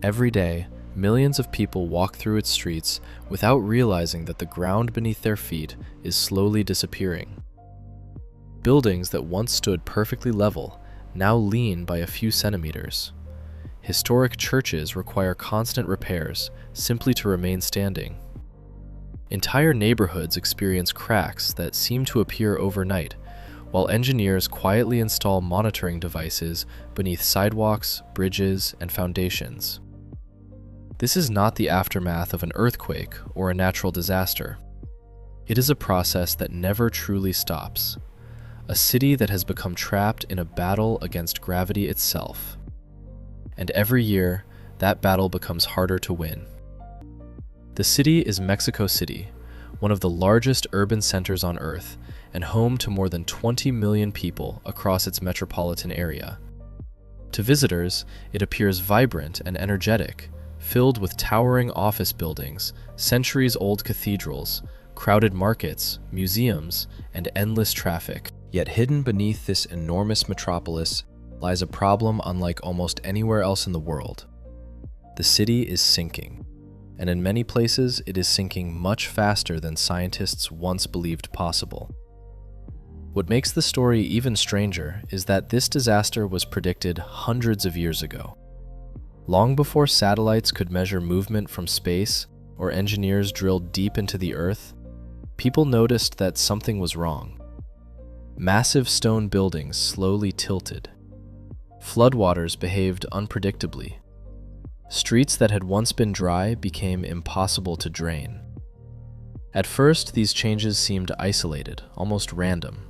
Every day, millions of people walk through its streets without realizing that the ground beneath their feet is slowly disappearing. Buildings that once stood perfectly level now lean by a few centimeters. Historic churches require constant repairs simply to remain standing. Entire neighborhoods experience cracks that seem to appear overnight, while engineers quietly install monitoring devices beneath sidewalks, bridges, and foundations. This is not the aftermath of an earthquake or a natural disaster. It is a process that never truly stops. A city that has become trapped in a battle against gravity itself. And every year, that battle becomes harder to win. The city is Mexico City, one of the largest urban centers on Earth, and home to more than 20 million people across its metropolitan area. To visitors, it appears vibrant and energetic, filled with towering office buildings, centuries-old cathedrals, crowded markets, museums, and endless traffic. Yet hidden beneath this enormous metropolis lies a problem unlike almost anywhere else in the world. The city is sinking, and in many places it is sinking much faster than scientists once believed possible. What makes the story even stranger is that this disaster was predicted hundreds of years ago. Long before satellites could measure movement from space or engineers drilled deep into the earth, people noticed that something was wrong. Massive stone buildings slowly tilted. Floodwaters behaved unpredictably. Streets that had once been dry became impossible to drain. At first, these changes seemed isolated, almost random.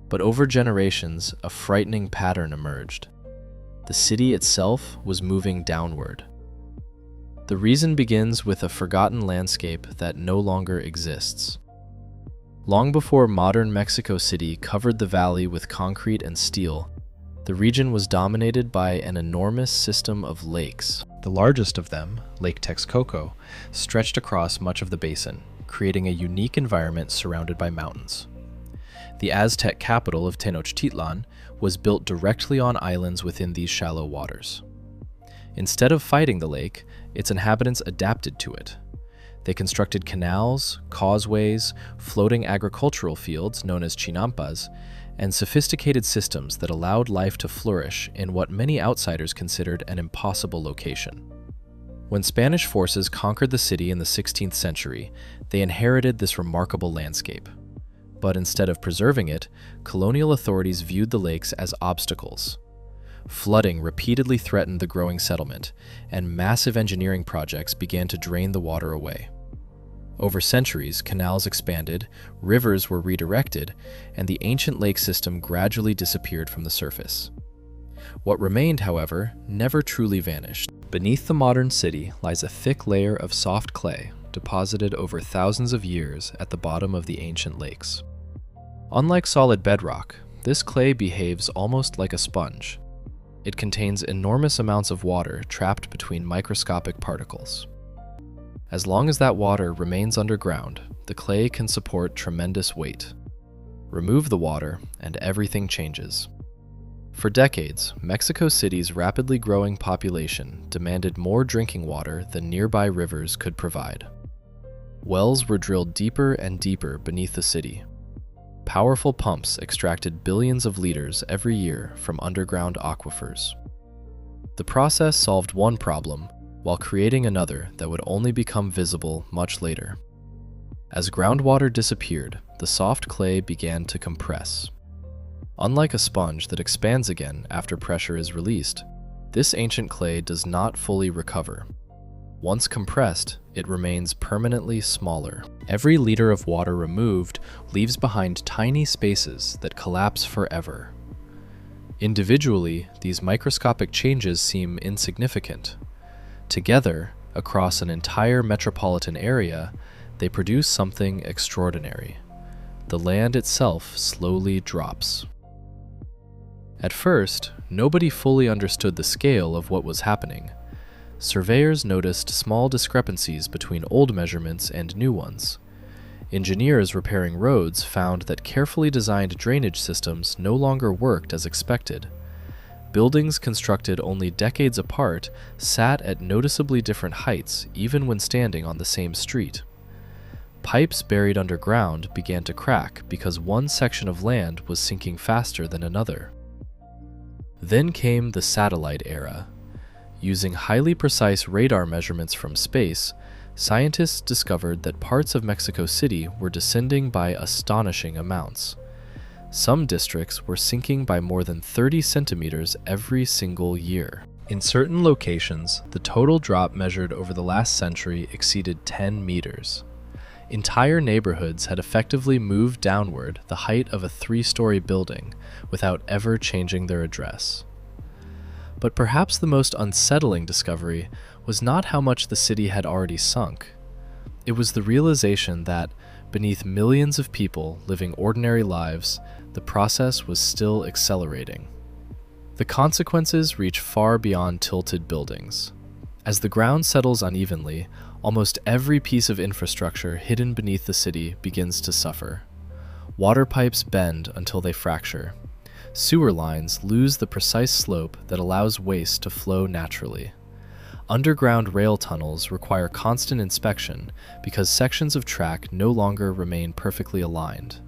But over generations, a frightening pattern emerged. The city itself was moving downward. The reason begins with a forgotten landscape that no longer exists. Long before modern Mexico City covered the valley with concrete and steel, the region was dominated by an enormous system of lakes. The largest of them, Lake Texcoco, stretched across much of the basin, creating a unique environment surrounded by mountains. The Aztec capital of Tenochtitlan was built directly on islands within these shallow waters. Instead of fighting the lake, its inhabitants adapted to it. They constructed canals, causeways, floating agricultural fields known as chinampas, and sophisticated systems that allowed life to flourish in what many outsiders considered an impossible location. When Spanish forces conquered the city in the 16th century, they inherited this remarkable landscape. But instead of preserving it, colonial authorities viewed the lakes as obstacles. Flooding repeatedly threatened the growing settlement, and massive engineering projects began to drain the water away. Over centuries, canals expanded, rivers were redirected, and the ancient lake system gradually disappeared from the surface. What remained, however, never truly vanished. Beneath the modern city lies a thick layer of soft clay deposited over thousands of years at the bottom of the ancient lakes. Unlike solid bedrock, this clay behaves almost like a sponge. It contains enormous amounts of water trapped between microscopic particles. As long as that water remains underground, the clay can support tremendous weight. Remove the water, and everything changes. For decades, Mexico City's rapidly growing population demanded more drinking water than nearby rivers could provide. Wells were drilled deeper and deeper beneath the city. Powerful pumps extracted billions of liters every year from underground aquifers. The process solved one problem, while creating another that would only become visible much later. As groundwater disappeared, the soft clay began to compress. Unlike a sponge that expands again after pressure is released, this ancient clay does not fully recover. Once compressed, it remains permanently smaller. Every liter of water removed leaves behind tiny spaces that collapse forever. Individually, these microscopic changes seem insignificant. Together, across an entire metropolitan area, they produce something extraordinary. The land itself slowly drops. At first, nobody fully understood the scale of what was happening. Surveyors noticed small discrepancies between old measurements and new ones. Engineers repairing roads found that carefully designed drainage systems no longer worked as expected. buildings constructed only decades apart sat at noticeably different heights even when standing on the same street. Pipes buried underground began to crack because one section of land was sinking faster than another. Then came the satellite era. Using highly precise radar measurements from space, scientists discovered that parts of Mexico City were descending by astonishing amounts. Some districts were sinking by more than 30 centimeters every single year. In certain locations, the total drop measured over the last century exceeded 10 meters. Entire neighborhoods had effectively moved downward the height of a 3-story building without ever changing their address. But perhaps the most unsettling discovery was not how much the city had already sunk. It was the realization that, beneath millions of people living ordinary lives, the process was still accelerating. The consequences reach far beyond tilted buildings. As the ground settles unevenly, almost every piece of infrastructure hidden beneath the city begins to suffer. Water pipes bend until they fracture. Sewer lines lose the precise slope that allows waste to flow naturally. Underground rail tunnels require constant inspection because sections of track no longer remain perfectly aligned.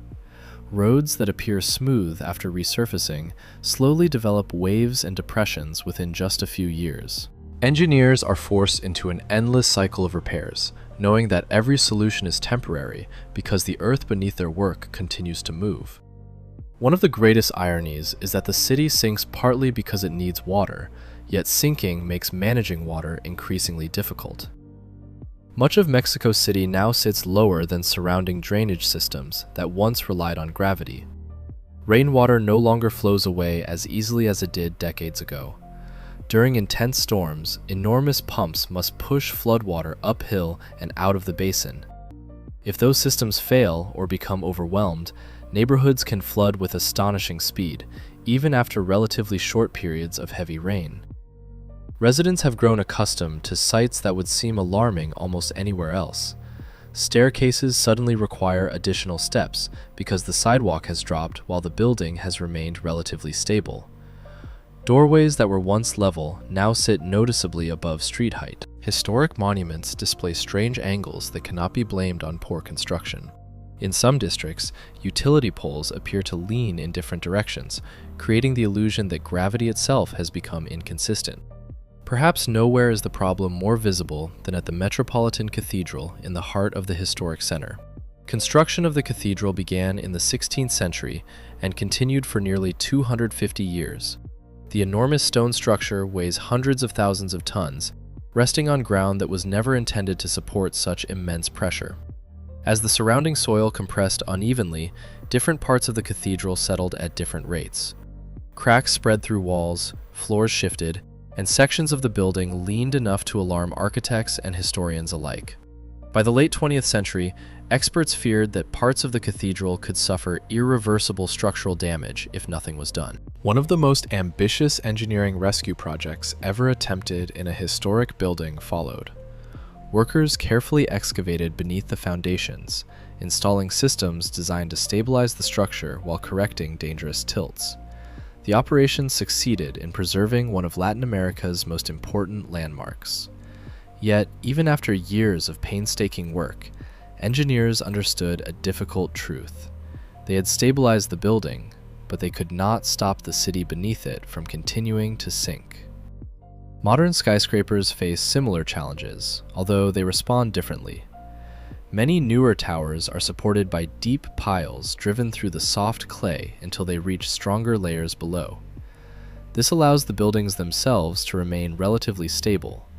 Roads that appear smooth after resurfacing slowly develop waves and depressions within just a few years. Engineers are forced into an endless cycle of repairs, knowing that every solution is temporary because the earth beneath their work continues to move. One of the greatest ironies is that the city sinks partly because it needs water, yet sinking makes managing water increasingly difficult. Much of Mexico City now sits lower than surrounding drainage systems that once relied on gravity. Rainwater no longer flows away as easily as it did decades ago. During intense storms, enormous pumps must push floodwater uphill and out of the basin. If those systems fail or become overwhelmed, neighborhoods can flood with astonishing speed, even after relatively short periods of heavy rain. Residents have grown accustomed to sights that would seem alarming almost anywhere else. Staircases suddenly require additional steps because the sidewalk has dropped while the building has remained relatively stable. Doorways that were once level now sit noticeably above street height. Historic monuments display strange angles that cannot be blamed on poor construction. In some districts, utility poles appear to lean in different directions, creating the illusion that gravity itself has become inconsistent. Perhaps nowhere is the problem more visible than at the Metropolitan Cathedral in the heart of the historic center. Construction of the cathedral began in the 16th century and continued for nearly 250 years. The enormous stone structure weighs hundreds of thousands of tons, resting on ground that was never intended to support such immense pressure. As the surrounding soil compressed unevenly, different parts of the cathedral settled at different rates. Cracks spread through walls, floors shifted, and sections of the building leaned enough to alarm architects and historians alike. By the late 20th century, experts feared that parts of the cathedral could suffer irreversible structural damage if nothing was done. One of the most ambitious engineering rescue projects ever attempted in a historic building followed. Workers carefully excavated beneath the foundations, installing systems designed to stabilize the structure while correcting dangerous tilts. The operation succeeded in preserving one of Latin America's most important landmarks. Yet, even after years of painstaking work, engineers understood a difficult truth. They had stabilized the building, but they could not stop the city beneath it from continuing to sink. Modern skyscrapers face similar challenges, although they respond differently. Many newer towers are supported by deep piles driven through the soft clay until they reach stronger layers below. This allows the buildings themselves to remain relatively stable,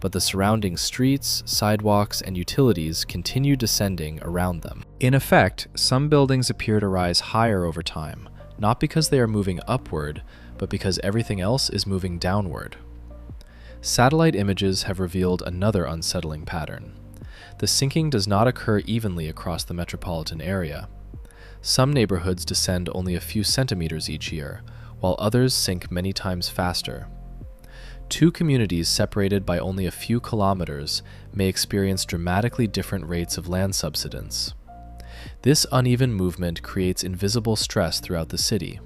but the surrounding streets, sidewalks, and utilities continue descending around them. In effect, some buildings appear to rise higher over time, not because they are moving upward, but because everything else is moving downward. Satellite images have revealed another unsettling pattern. The sinking does not occur evenly across the metropolitan area. Some neighborhoods descend only a few centimeters each year, while others sink many times faster. Two communities separated by only a few kilometers may experience dramatically different rates of land subsidence. This uneven movement creates invisible stress throughout the city.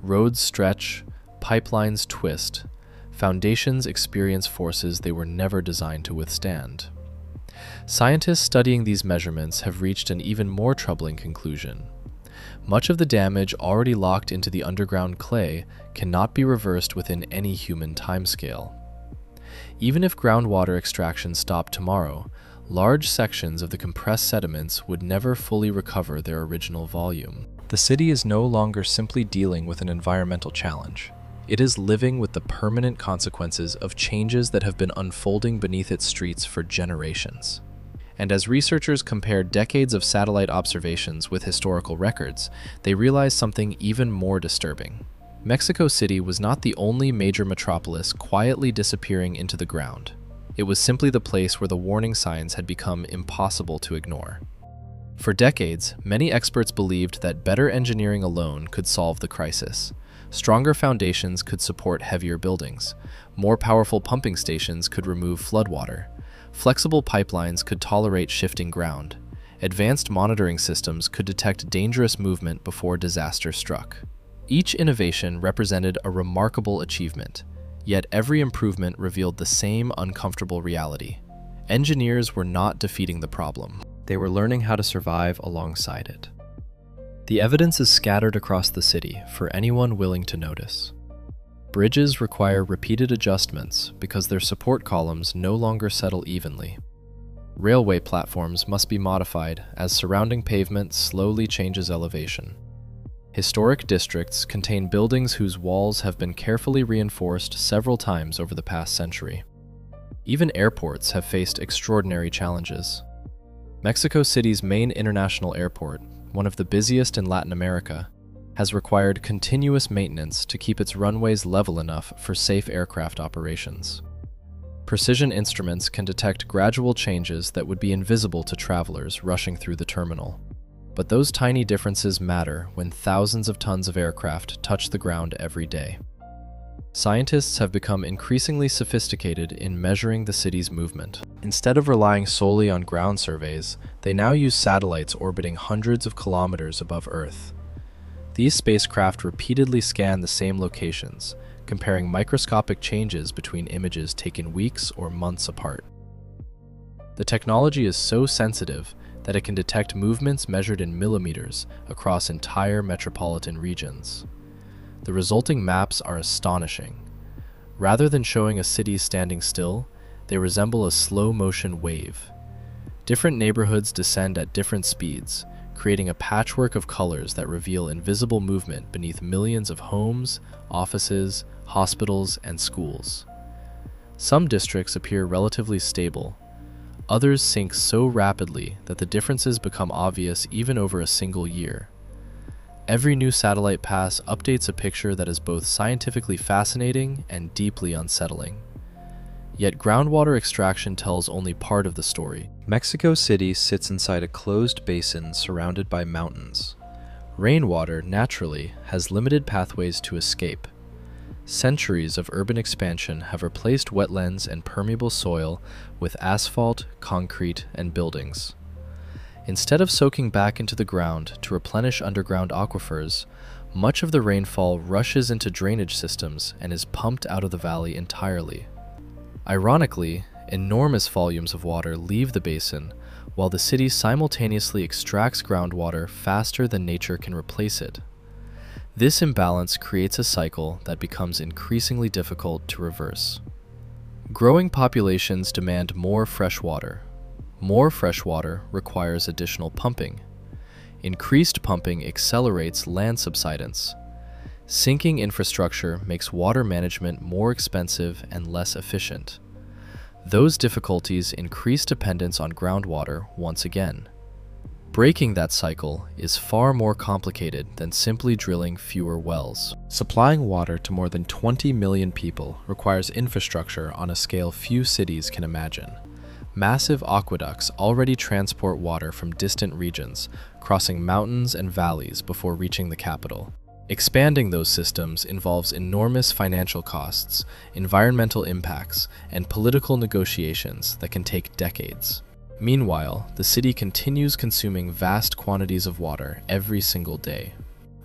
Roads stretch, pipelines twist, foundations experience forces they were never designed to withstand. Scientists studying these measurements have reached an even more troubling conclusion. Much of the damage already locked into the underground clay cannot be reversed within any human timescale. Even if groundwater extraction stopped tomorrow, large sections of the compressed sediments would never fully recover their original volume. The city is no longer simply dealing with an environmental challenge. It is living with the permanent consequences of changes that have been unfolding beneath its streets for generations. And as researchers compare decades of satellite observations with historical records, they realize something even more disturbing. Mexico City was not the only major metropolis quietly disappearing into the ground. It was simply the place where the warning signs had become impossible to ignore. For decades, many experts believed that better engineering alone could solve the crisis. Stronger foundations could support heavier buildings. More powerful pumping stations could remove floodwater. Flexible pipelines could tolerate shifting ground. Advanced monitoring systems could detect dangerous movement before disaster struck. Each innovation represented a remarkable achievement, yet every improvement revealed the same uncomfortable reality. Engineers were not defeating the problem. They were learning how to survive alongside it. The evidence is scattered across the city for anyone willing to notice. Bridges require repeated adjustments because their support columns no longer settle evenly. Railway platforms must be modified as surrounding pavement slowly changes elevation. Historic districts contain buildings whose walls have been carefully reinforced several times over the past century. Even airports have faced extraordinary challenges. Mexico City's main international airport, one of the busiest in Latin America, has required continuous maintenance to keep its runways level enough for safe aircraft operations. Precision instruments can detect gradual changes that would be invisible to travelers rushing through the terminal. But those tiny differences matter when thousands of tons of aircraft touch the ground every day. Scientists have become increasingly sophisticated in measuring the city's movement. Instead of relying solely on ground surveys, they now use satellites orbiting hundreds of kilometers above Earth. These spacecraft repeatedly scan the same locations, comparing microscopic changes between images taken weeks or months apart. The technology is so sensitive that it can detect movements measured in millimeters across entire metropolitan regions. The resulting maps are astonishing. Rather than showing a city standing still, they resemble a slow-motion wave. Different neighborhoods descend at different speeds, creating a patchwork of colors that reveal invisible movement beneath millions of homes, offices, hospitals, and schools. Some districts appear relatively stable. Others sink so rapidly that the differences become obvious even over a single year. Every new satellite pass updates a picture that is both scientifically fascinating and deeply unsettling. Yet groundwater extraction tells only part of the story. Mexico City sits inside a closed basin surrounded by mountains. Rainwater, naturally, has limited pathways to escape. Centuries of urban expansion have replaced wetlands and permeable soil with asphalt, concrete, and buildings. Instead of soaking back into the ground to replenish underground aquifers, much of the rainfall rushes into drainage systems and is pumped out of the valley entirely. Ironically, enormous volumes of water leave the basin, while the city simultaneously extracts groundwater faster than nature can replace it. This imbalance creates a cycle that becomes increasingly difficult to reverse. Growing populations demand more fresh water. More fresh water requires additional pumping. Increased pumping accelerates land subsidence. Sinking infrastructure makes water management more expensive and less efficient. Those difficulties increase dependence on groundwater once again. Breaking that cycle is far more complicated than simply drilling fewer wells. Supplying water to more than 20 million people requires infrastructure on a scale few cities can imagine. Massive aqueducts already transport water from distant regions, crossing mountains and valleys before reaching the capital. Expanding those systems involves enormous financial costs, environmental impacts, and political negotiations that can take decades. Meanwhile, the city continues consuming vast quantities of water every single day.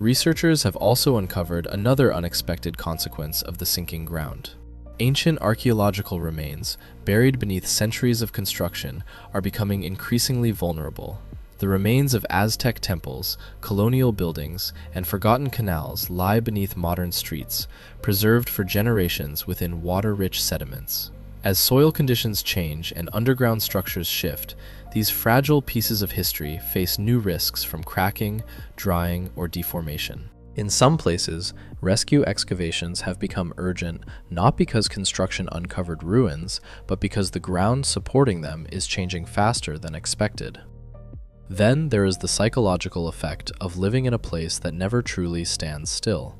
Researchers have also uncovered another unexpected consequence of the sinking ground. Ancient archaeological remains, buried beneath centuries of construction, are becoming increasingly vulnerable. The remains of Aztec temples, colonial buildings, and forgotten canals lie beneath modern streets, preserved for generations within water-rich sediments. As soil conditions change and underground structures shift, these fragile pieces of history face new risks from cracking, drying, or deformation. In some places, rescue excavations have become urgent not because construction uncovered ruins, but because the ground supporting them is changing faster than expected. Then there is the psychological effect of living in a place that never truly stands still.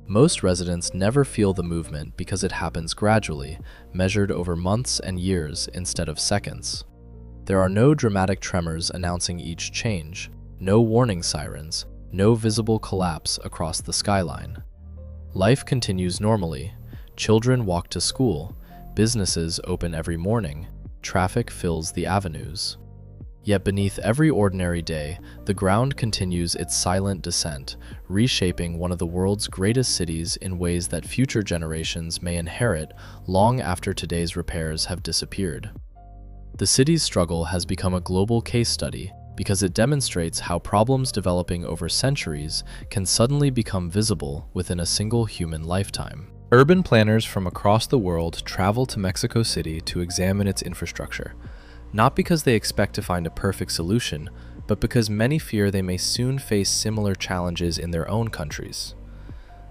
Most residents never feel the movement because it happens gradually, measured over months and years instead of seconds. There are no dramatic tremors announcing each change, no warning sirens, no visible collapse across the skyline. Life continues normally. Children walk to school, businesses open every morning, traffic fills the avenues. Yet beneath every ordinary day, the ground continues its silent descent, reshaping one of the world's greatest cities in ways that future generations may inherit long after today's repairs have disappeared. The city's struggle has become a global case study because it demonstrates how problems developing over centuries can suddenly become visible within a single human lifetime. Urban planners from across the world travel to Mexico City to examine its infrastructure, not because they expect to find a perfect solution, but because many fear they may soon face similar challenges in their own countries.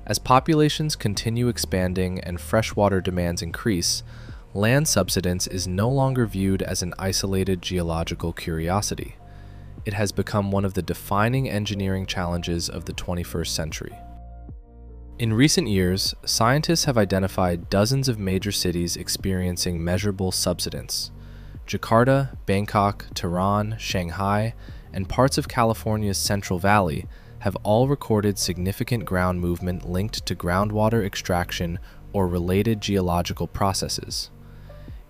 As populations continue expanding and freshwater demands increase, land subsidence is no longer viewed as an isolated geological curiosity. It has become one of the defining engineering challenges of the 21st century. In recent years, scientists have identified dozens of major cities experiencing measurable subsidence. Jakarta, Bangkok, Tehran, Shanghai, and parts of California's Central Valley have all recorded significant ground movement linked to groundwater extraction or related geological processes.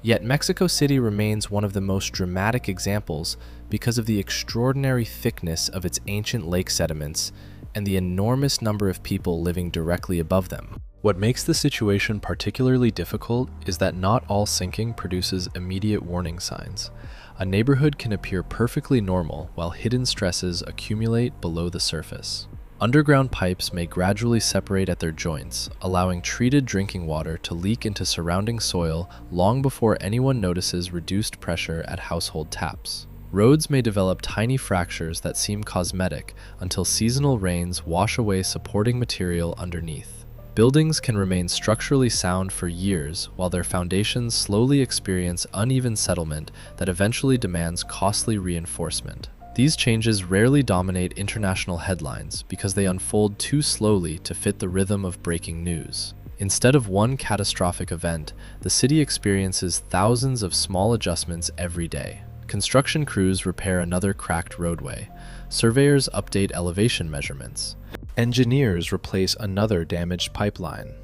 Yet Mexico City remains one of the most dramatic examples because of the extraordinary thickness of its ancient lake sediments and the enormous number of people living directly above them. What makes the situation particularly difficult is that not all sinking produces immediate warning signs. A neighborhood can appear perfectly normal while hidden stresses accumulate below the surface. Underground pipes may gradually separate at their joints, allowing treated drinking water to leak into surrounding soil long before anyone notices reduced pressure at household taps. Roads may develop tiny fractures that seem cosmetic until seasonal rains wash away supporting material underneath. Buildings can remain structurally sound for years while their foundations slowly experience uneven settlement that eventually demands costly reinforcement. These changes rarely dominate international headlines because they unfold too slowly to fit the rhythm of breaking news. Instead of one catastrophic event, the city experiences thousands of small adjustments every day. Construction crews repair another cracked roadway. Surveyors update elevation measurements. Engineers replace another damaged pipeline.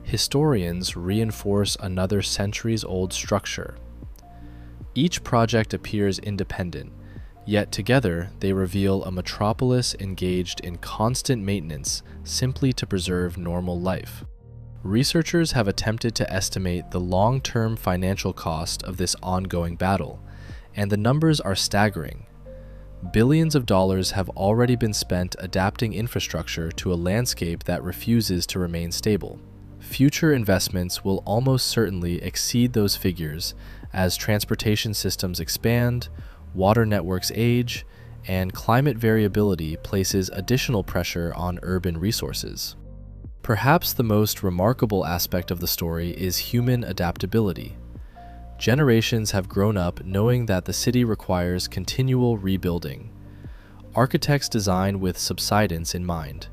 Historians reinforce another centuries-old structure. Each project appears independent, yet together they reveal a metropolis engaged in constant maintenance simply to preserve normal life. Researchers have attempted to estimate the long-term financial cost of this ongoing battle, and the numbers are staggering. Billions of dollars have already been spent adapting infrastructure to a landscape that refuses to remain stable. Future investments will almost certainly exceed those figures as transportation systems expand, water networks age, and climate variability places additional pressure on urban resources. Perhaps the most remarkable aspect of the story is human adaptability. Generations have grown up knowing that the city requires continual rebuilding. Architects design with subsidence in mind.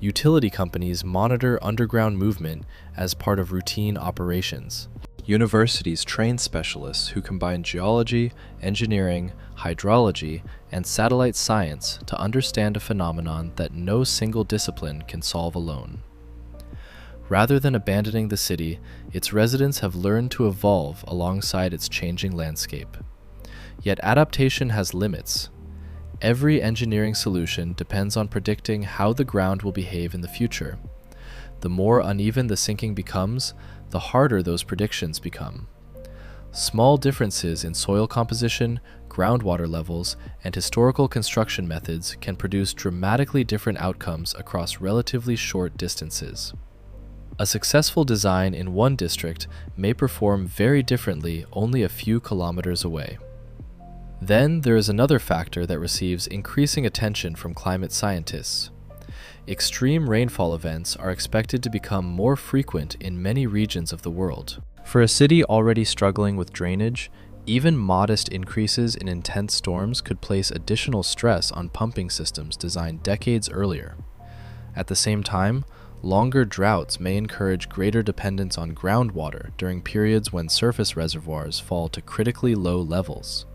Utility companies monitor underground movement as part of routine operations. Universities train specialists who combine geology, engineering, hydrology, and satellite science to understand a phenomenon that no single discipline can solve alone. Rather than abandoning the city, its residents have learned to evolve alongside its changing landscape. Yet adaptation has limits. Every engineering solution depends on predicting how the ground will behave in the future. The more uneven the sinking becomes, the harder those predictions become. Small differences in soil composition, groundwater levels, and historical construction methods can produce dramatically different outcomes across relatively short distances. A successful design in one district may perform very differently only a few kilometers away. Then there is another factor that receives increasing attention from climate scientists. Extreme rainfall events are expected to become more frequent in many regions of the world. For a city already struggling with drainage, even modest increases in intense storms could place additional stress on pumping systems designed decades earlier. At the same time, longer droughts may encourage greater dependence on groundwater during periods when surface reservoirs fall to critically low levels.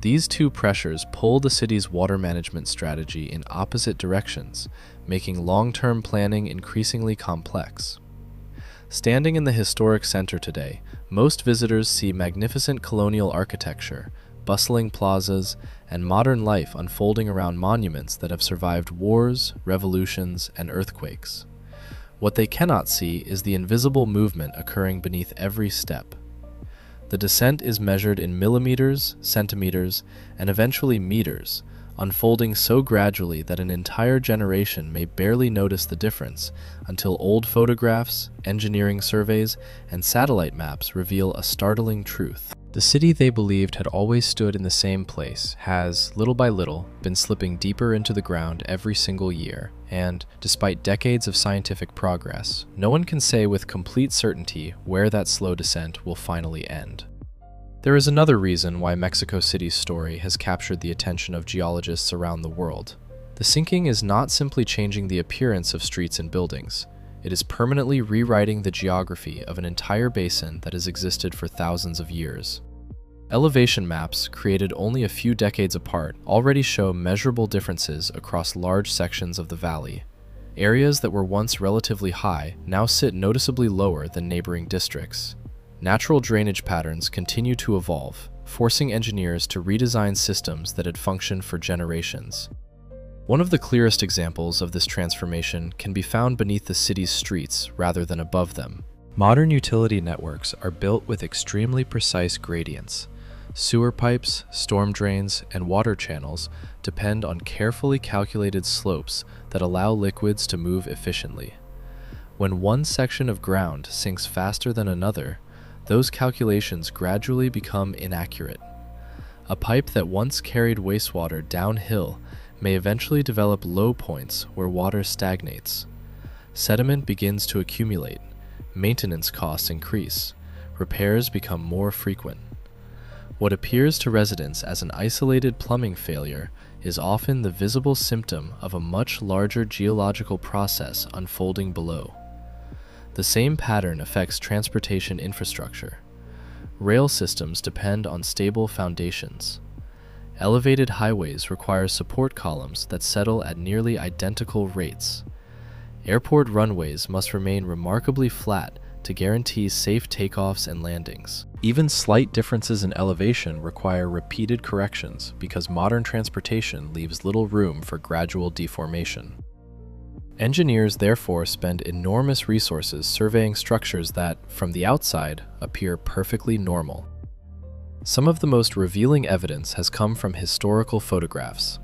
These two pressures pull the city's water management strategy in opposite directions, making long-term planning increasingly complex. Standing in the historic center today, most visitors see magnificent colonial architecture, bustling plazas, and modern life unfolding around monuments that have survived wars, revolutions, and earthquakes. What they cannot see is the invisible movement occurring beneath every step. The descent is measured in millimeters, centimeters, and eventually meters, unfolding so gradually that an entire generation may barely notice the difference until old photographs, engineering surveys, and satellite maps reveal a startling truth. The city they believed had always stood in the same place has, little by little, been slipping deeper into the ground every single year, and, despite decades of scientific progress, no one can say with complete certainty where that slow descent will finally end. There is another reason why Mexico City's story has captured the attention of geologists around the world. The sinking is not simply changing the appearance of streets and buildings. It is permanently rewriting the geography of an entire basin that has existed for thousands of years. Elevation maps, created only a few decades apart, already show measurable differences across large sections of the valley. Areas that were once relatively high now sit noticeably lower than neighboring districts. Natural drainage patterns continue to evolve, forcing engineers to redesign systems that had functioned for generations. One of the clearest examples of this transformation can be found beneath the city's streets rather than above them. Modern utility networks are built with extremely precise gradients. Sewer pipes, storm drains, and water channels depend on carefully calculated slopes that allow liquids to move efficiently. When one section of ground sinks faster than another, those calculations gradually become inaccurate. A pipe that once carried wastewater downhill may eventually develop low points where water stagnates. Sediment begins to accumulate, maintenance costs increase, repairs become more frequent. What appears to residents as an isolated plumbing failure is often the visible symptom of a much larger geological process unfolding below. The same pattern affects transportation infrastructure. Rail systems depend on stable foundations. Elevated highways require support columns that settle at nearly identical rates. Airport runways must remain remarkably flat to guarantee safe takeoffs and landings. Even slight differences in elevation require repeated corrections because modern transportation leaves little room for gradual deformation. Engineers therefore spend enormous resources surveying structures that, from the outside, appear perfectly normal. Some of the most revealing evidence has come from historical photographs.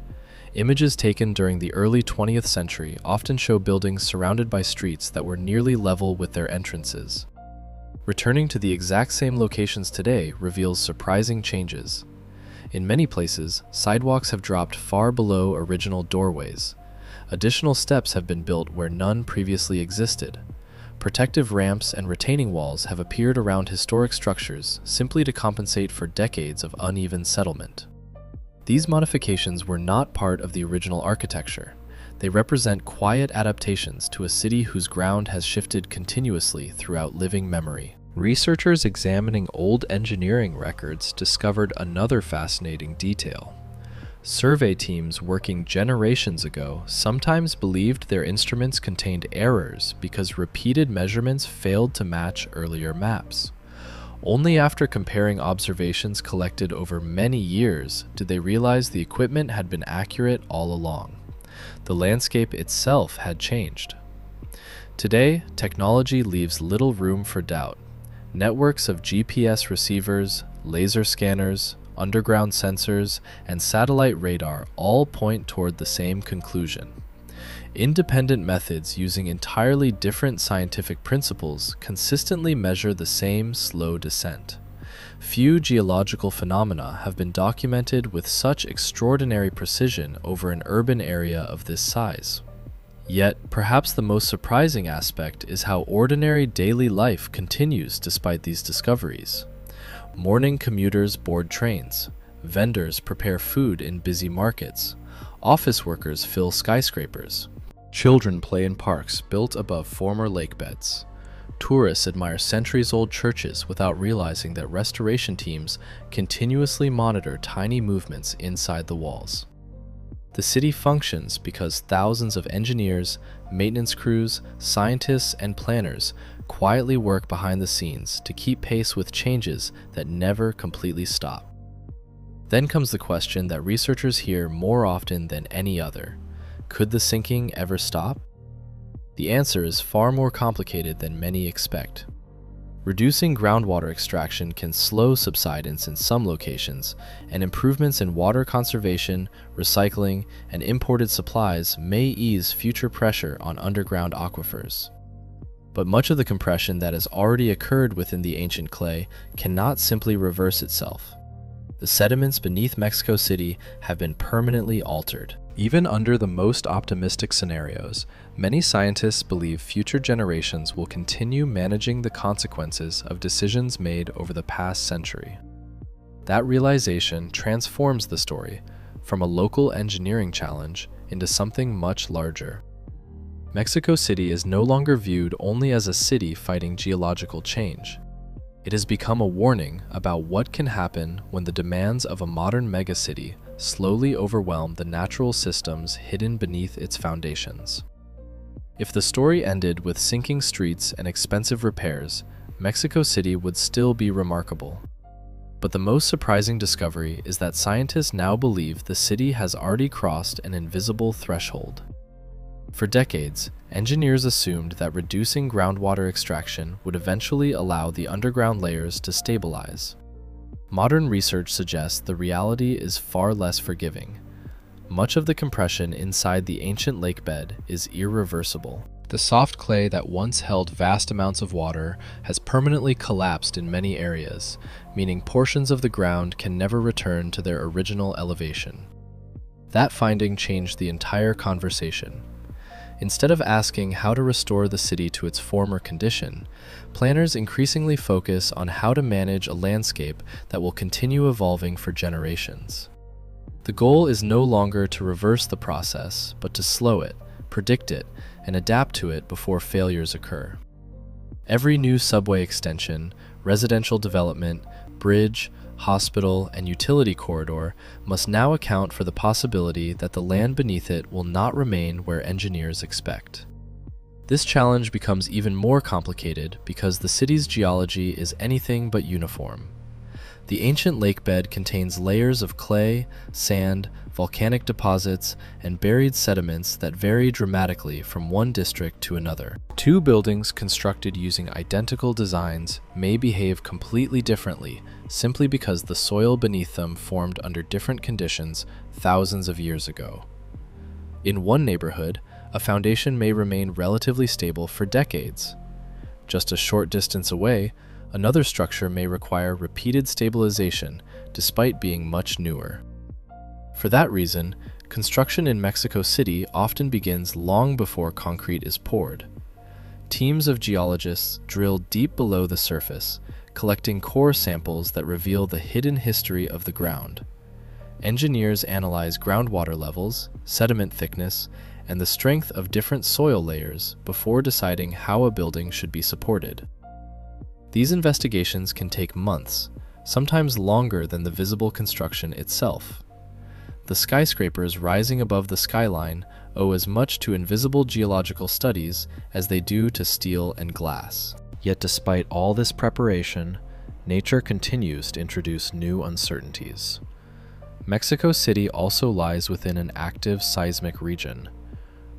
Images taken during the early 20th century often show buildings surrounded by streets that were nearly level with their entrances. Returning to the exact same locations today reveals surprising changes. In many places, sidewalks have dropped far below original doorways. Additional steps have been built where none previously existed. Protective ramps and retaining walls have appeared around historic structures simply to compensate for decades of uneven settlement. These modifications were not part of the original architecture. They represent quiet adaptations to a city whose ground has shifted continuously throughout living memory. Researchers examining old engineering records discovered another fascinating detail. Survey teams working generations ago sometimes believed their instruments contained errors because repeated measurements failed to match earlier maps. Only after comparing observations collected over many years did they realize the equipment had been accurate all along. The landscape itself had changed. Today, technology leaves little room for doubt. Networks of GPS receivers, laser scanners, underground sensors, and satellite radar all point toward the same conclusion. Independent methods using entirely different scientific principles consistently measure the same slow descent. Few geological phenomena have been documented with such extraordinary precision over an urban area of this size. Yet, perhaps the most surprising aspect is how ordinary daily life continues despite these discoveries. Morning commuters board trains, vendors prepare food in busy markets, office workers fill skyscrapers, children play in parks built above former lake beds. Tourists admire centuries-old churches without realizing that restoration teams continuously monitor tiny movements inside the walls. The city functions because thousands of engineers, maintenance crews, scientists, and planners quietly work behind the scenes to keep pace with changes that never completely stop. Then comes the question that researchers hear more often than any other: could the sinking ever stop? The answer is far more complicated than many expect. Reducing groundwater extraction can slow subsidence in some locations, and improvements in water conservation, recycling, and imported supplies may ease future pressure on underground aquifers. But much of the compression that has already occurred within the ancient clay cannot simply reverse itself. The sediments beneath Mexico City have been permanently altered. Even under the most optimistic scenarios, many scientists believe future generations will continue managing the consequences of decisions made over the past century. That realization transforms the story from a local engineering challenge into something much larger. Mexico City is no longer viewed only as a city fighting geological change. It has become a warning about what can happen when the demands of a modern megacity slowly overwhelm the natural systems hidden beneath its foundations. If the story ended with sinking streets and expensive repairs, Mexico City would still be remarkable. But the most surprising discovery is that scientists now believe the city has already crossed an invisible threshold. For decades, engineers assumed that reducing groundwater extraction would eventually allow the underground layers to stabilize. Modern research suggests the reality is far less forgiving. Much of the compression inside the ancient lake bed is irreversible. The soft clay that once held vast amounts of water has permanently collapsed in many areas, meaning portions of the ground can never return to their original elevation. That finding changed the entire conversation. Instead of asking how to restore the city to its former condition, planners increasingly focus on how to manage a landscape that will continue evolving for generations. The goal is no longer to reverse the process, but to slow it, predict it, and adapt to it before failures occur. Every new subway extension, residential development, bridge, hospital, and utility corridor must now account for the possibility that the land beneath it will not remain where engineers expect. This challenge becomes even more complicated because the city's geology is anything but uniform. The ancient lake bed contains layers of clay, sand, volcanic deposits, and buried sediments that vary dramatically from one district to another. Two buildings constructed using identical designs may behave completely differently simply because the soil beneath them formed under different conditions thousands of years ago. In one neighborhood, a foundation may remain relatively stable for decades. Just a short distance away, another structure may require repeated stabilization despite being much newer. For that reason, construction in Mexico City often begins long before concrete is poured. Teams of geologists drill deep below the surface, collecting core samples that reveal the hidden history of the ground. Engineers analyze groundwater levels, sediment thickness, and the strength of different soil layers before deciding how a building should be supported. These investigations can take months, sometimes longer than the visible construction itself. The skyscrapers rising above the skyline owe as much to invisible geological studies as they do to steel and glass. Yet despite all this preparation, nature continues to introduce new uncertainties. Mexico City also lies within an active seismic region.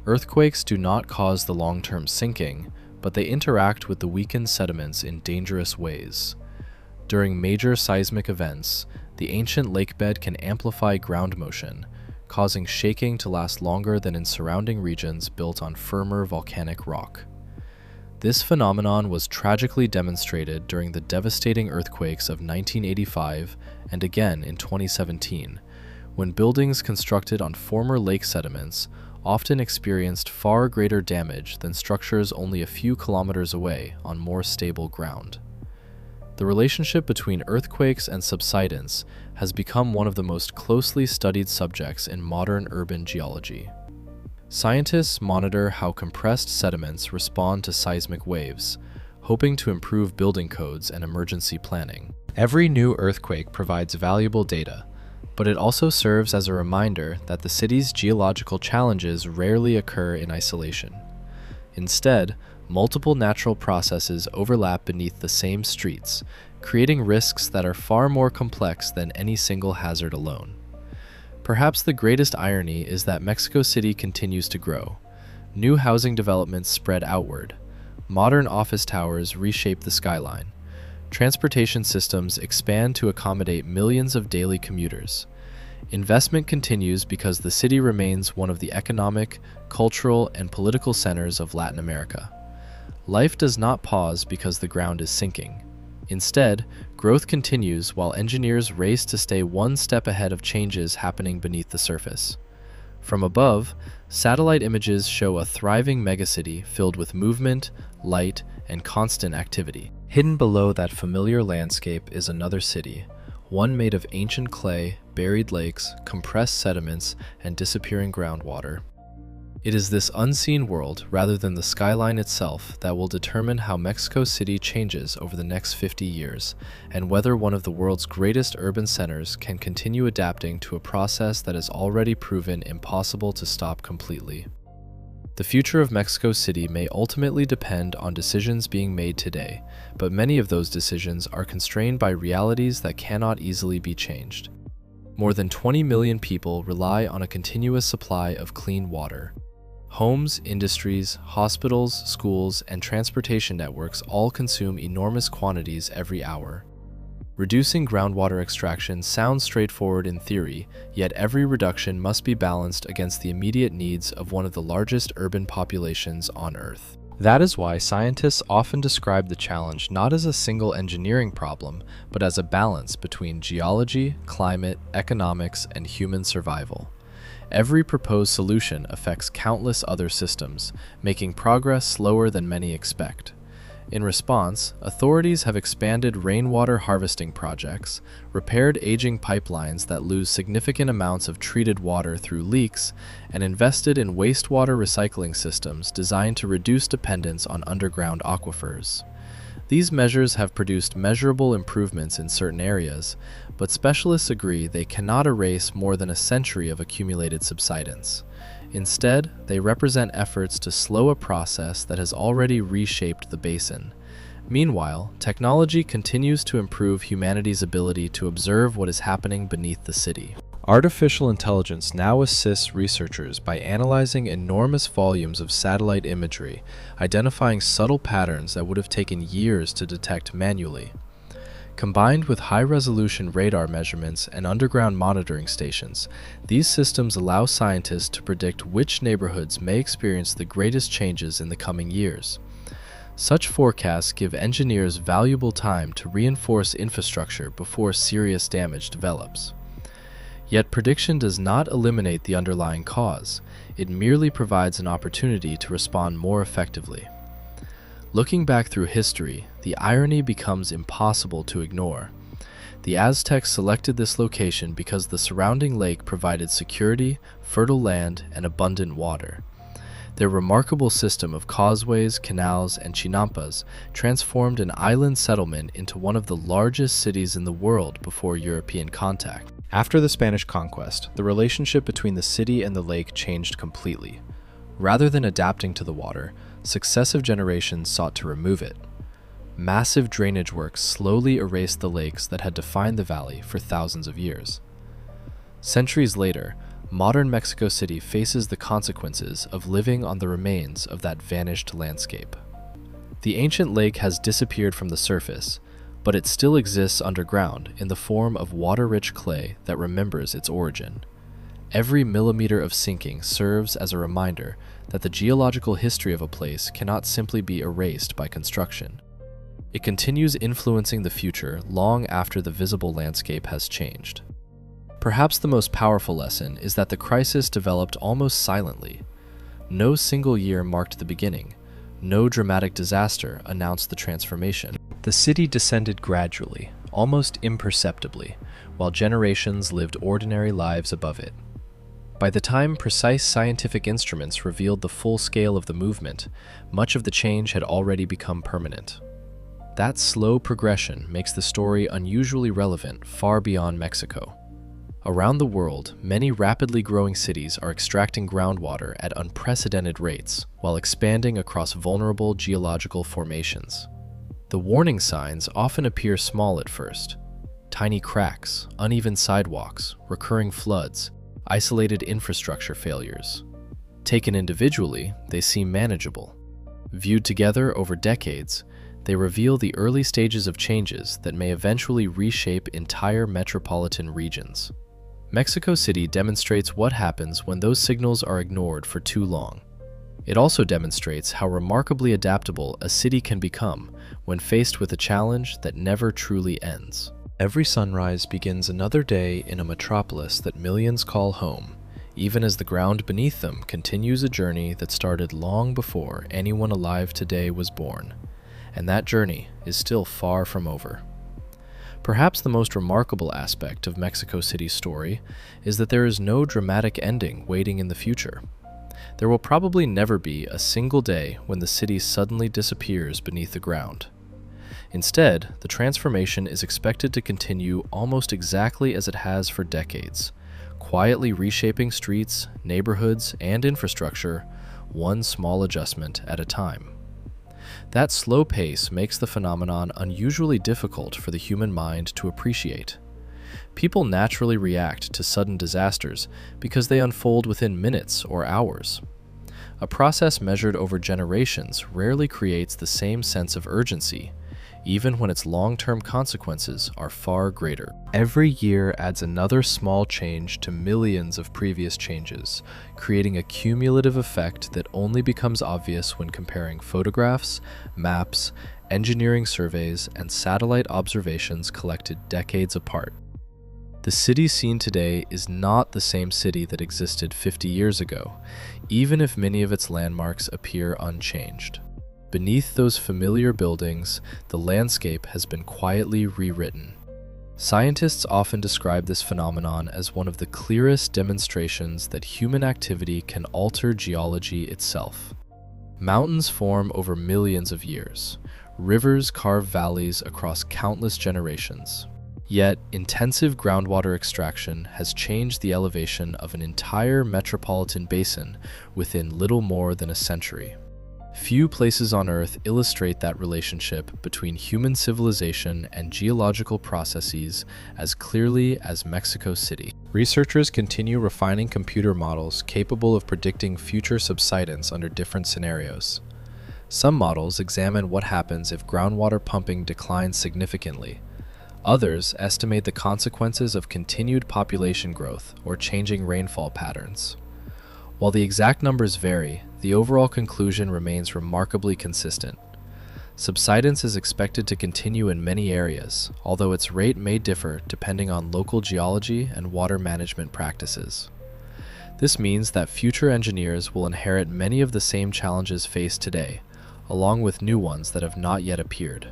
Earthquakes do not cause the long-term sinking, but they interact with the weakened sediments in dangerous ways. During major seismic events, the ancient lakebed can amplify ground motion, causing shaking to last longer than in surrounding regions built on firmer volcanic rock. This phenomenon was tragically demonstrated during the devastating earthquakes of 1985 and again in 2017, when buildings constructed on former lake sediments often experienced far greater damage than structures only a few kilometers away on more stable ground. The relationship between earthquakes and subsidence has become one of the most closely studied subjects in modern urban geology. Scientists monitor how compressed sediments respond to seismic waves, hoping to improve building codes and emergency planning. Every new earthquake provides valuable data, but it also serves as a reminder that the city's geological challenges rarely occur in isolation. Instead, multiple natural processes overlap beneath the same streets, creating risks that are far more complex than any single hazard alone. Perhaps the greatest irony is that Mexico City continues to grow. New housing developments spread outward. Modern office towers reshape the skyline. Transportation systems expand to accommodate millions of daily commuters. Investment continues because the city remains one of the economic, cultural, and political centers of Latin America. Life does not pause because the ground is sinking. Instead, growth continues while engineers race to stay one step ahead of changes happening beneath the surface. From above, satellite images show a thriving megacity filled with movement, light, and constant activity. Hidden below that familiar landscape is another city, one made of ancient clay, buried lakes, compressed sediments, and disappearing groundwater. It is this unseen world, rather than the skyline itself, that will determine how Mexico City changes over the next 50 years, and whether one of the world's greatest urban centers can continue adapting to a process that has already proven impossible to stop completely. The future of Mexico City may ultimately depend on decisions being made today, but many of those decisions are constrained by realities that cannot easily be changed. More than 20 million people rely on a continuous supply of clean water. Homes, industries, hospitals, schools, and transportation networks all consume enormous quantities every hour. Reducing groundwater extraction sounds straightforward in theory, yet every reduction must be balanced against the immediate needs of one of the largest urban populations on Earth. That is why scientists often describe the challenge not as a single engineering problem, but as a balance between geology, climate, economics, and human survival. Every proposed solution affects countless other systems, making progress slower than many expect. In response, authorities have expanded rainwater harvesting projects, repaired aging pipelines that lose significant amounts of treated water through leaks, and invested in wastewater recycling systems designed to reduce dependence on underground aquifers. These measures have produced measurable improvements in certain areas, but specialists agree they cannot erase more than a century of accumulated subsidence. Instead, they represent efforts to slow a process that has already reshaped the basin. Meanwhile, technology continues to improve humanity's ability to observe what is happening beneath the city. Artificial intelligence now assists researchers by analyzing enormous volumes of satellite imagery, identifying subtle patterns that would have taken years to detect manually. Combined with high-resolution radar measurements and underground monitoring stations, these systems allow scientists to predict which neighborhoods may experience the greatest changes in the coming years. Such forecasts give engineers valuable time to reinforce infrastructure before serious damage develops. Yet prediction does not eliminate the underlying cause. It merely provides an opportunity to respond more effectively. Looking back through history, the irony becomes impossible to ignore. The Aztecs selected this location because the surrounding lake provided security, fertile land, and abundant water. Their remarkable system of causeways, canals, and chinampas transformed an island settlement into one of the largest cities in the world before European contact. After the Spanish conquest, the relationship between the city and the lake changed completely. Rather than adapting to the water, successive generations sought to remove it. Massive drainage works slowly erased the lakes that had defined the valley for thousands of years. Centuries later, modern Mexico City faces the consequences of living on the remains of that vanished landscape. The ancient lake has disappeared from the surface, but it still exists underground in the form of water-rich clay that remembers its origin. Every millimeter of sinking serves as a reminder that the geological history of a place cannot simply be erased by construction. It continues influencing the future long after the visible landscape has changed. Perhaps the most powerful lesson is that the crisis developed almost silently. No single year marked the beginning. No dramatic disaster announced the transformation. The city descended gradually, almost imperceptibly, while generations lived ordinary lives above it. By the time precise scientific instruments revealed the full scale of the movement, much of the change had already become permanent. That slow progression makes the story unusually relevant far beyond Mexico. Around the world, many rapidly growing cities are extracting groundwater at unprecedented rates while expanding across vulnerable geological formations. The warning signs often appear small at first. Tiny cracks, uneven sidewalks, recurring floods, isolated infrastructure failures. Taken individually, they seem manageable. Viewed together over decades, they reveal the early stages of changes that may eventually reshape entire metropolitan regions. Mexico City demonstrates what happens when those signals are ignored for too long. It also demonstrates how remarkably adaptable a city can become when faced with a challenge that never truly ends. Every sunrise begins another day in a metropolis that millions call home, even as the ground beneath them continues a journey that started long before anyone alive today was born. And that journey is still far from over. Perhaps the most remarkable aspect of Mexico City's story is that there is no dramatic ending waiting in the future. There will probably never be a single day when the city suddenly disappears beneath the ground. Instead, the transformation is expected to continue almost exactly as it has for decades, quietly reshaping streets, neighborhoods, and infrastructure, one small adjustment at a time. That slow pace makes the phenomenon unusually difficult for the human mind to appreciate. People naturally react to sudden disasters because they unfold within minutes or hours. A process measured over generations rarely creates the same sense of urgency, even when its long-term consequences are far greater. Every year adds another small change to millions of previous changes, creating a cumulative effect that only becomes obvious when comparing photographs, maps, engineering surveys, and satellite observations collected decades apart. The city seen today is not the same city that existed 50 years ago, even if many of its landmarks appear unchanged. Beneath those familiar buildings, the landscape has been quietly rewritten. Scientists often describe this phenomenon as one of the clearest demonstrations that human activity can alter geology itself. Mountains form over millions of years. Rivers carve valleys across countless generations. Yet, intensive groundwater extraction has changed the elevation of an entire metropolitan basin within little more than a century. Few places on Earth illustrate that relationship between human civilization and geological processes as clearly as Mexico City. Researchers continue refining computer models capable of predicting future subsidence under different scenarios. Some models examine what happens if groundwater pumping declines significantly. Others estimate the consequences of continued population growth or changing rainfall patterns. While the exact numbers vary, the overall conclusion remains remarkably consistent. Subsidence is expected to continue in many areas, although its rate may differ depending on local geology and water management practices. This means that future engineers will inherit many of the same challenges faced today, along with new ones that have not yet appeared.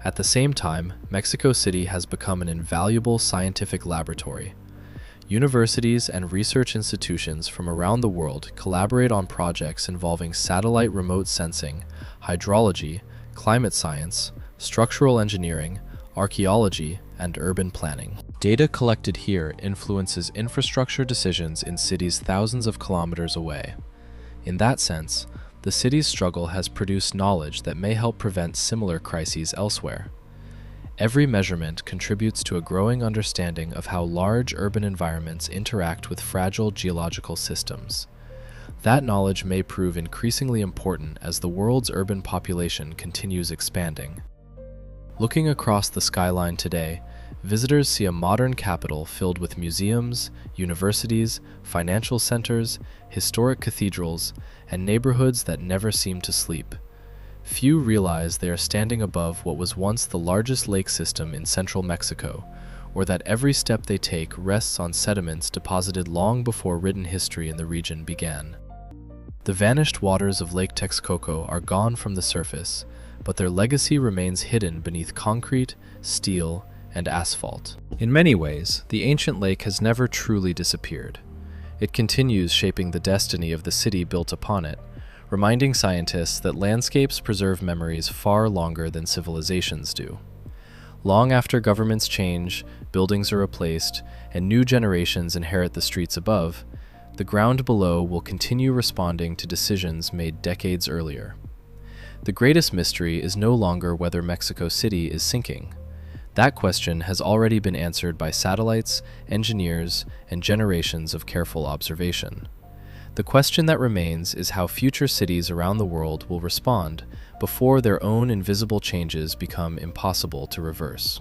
At the same time, Mexico City has become an invaluable scientific laboratory. Universities and research institutions from around the world collaborate on projects involving satellite remote sensing, hydrology, climate science, structural engineering, archaeology, and urban planning. Data collected here influences infrastructure decisions in cities thousands of kilometers away. In that sense, the city's struggle has produced knowledge that may help prevent similar crises elsewhere. Every measurement contributes to a growing understanding of how large urban environments interact with fragile geological systems. That knowledge may prove increasingly important as the world's urban population continues expanding. Looking across the skyline today, visitors see a modern capital filled with museums, universities, financial centers, historic cathedrals, and neighborhoods that never seem to sleep. Few realize they are standing above what was once the largest lake system in central Mexico, or that every step they take rests on sediments deposited long before written history in the region began. The vanished waters of Lake Texcoco are gone from the surface, but their legacy remains hidden beneath concrete, steel, and asphalt. In many ways, the ancient lake has never truly disappeared. It continues shaping the destiny of the city built upon it, reminding scientists that landscapes preserve memories far longer than civilizations do. Long after governments change, buildings are replaced, and new generations inherit the streets above, the ground below will continue responding to decisions made decades earlier. The greatest mystery is no longer whether Mexico City is sinking. That question has already been answered by satellites, engineers, and generations of careful observation. The question that remains is how future cities around the world will respond before their own invisible changes become impossible to reverse.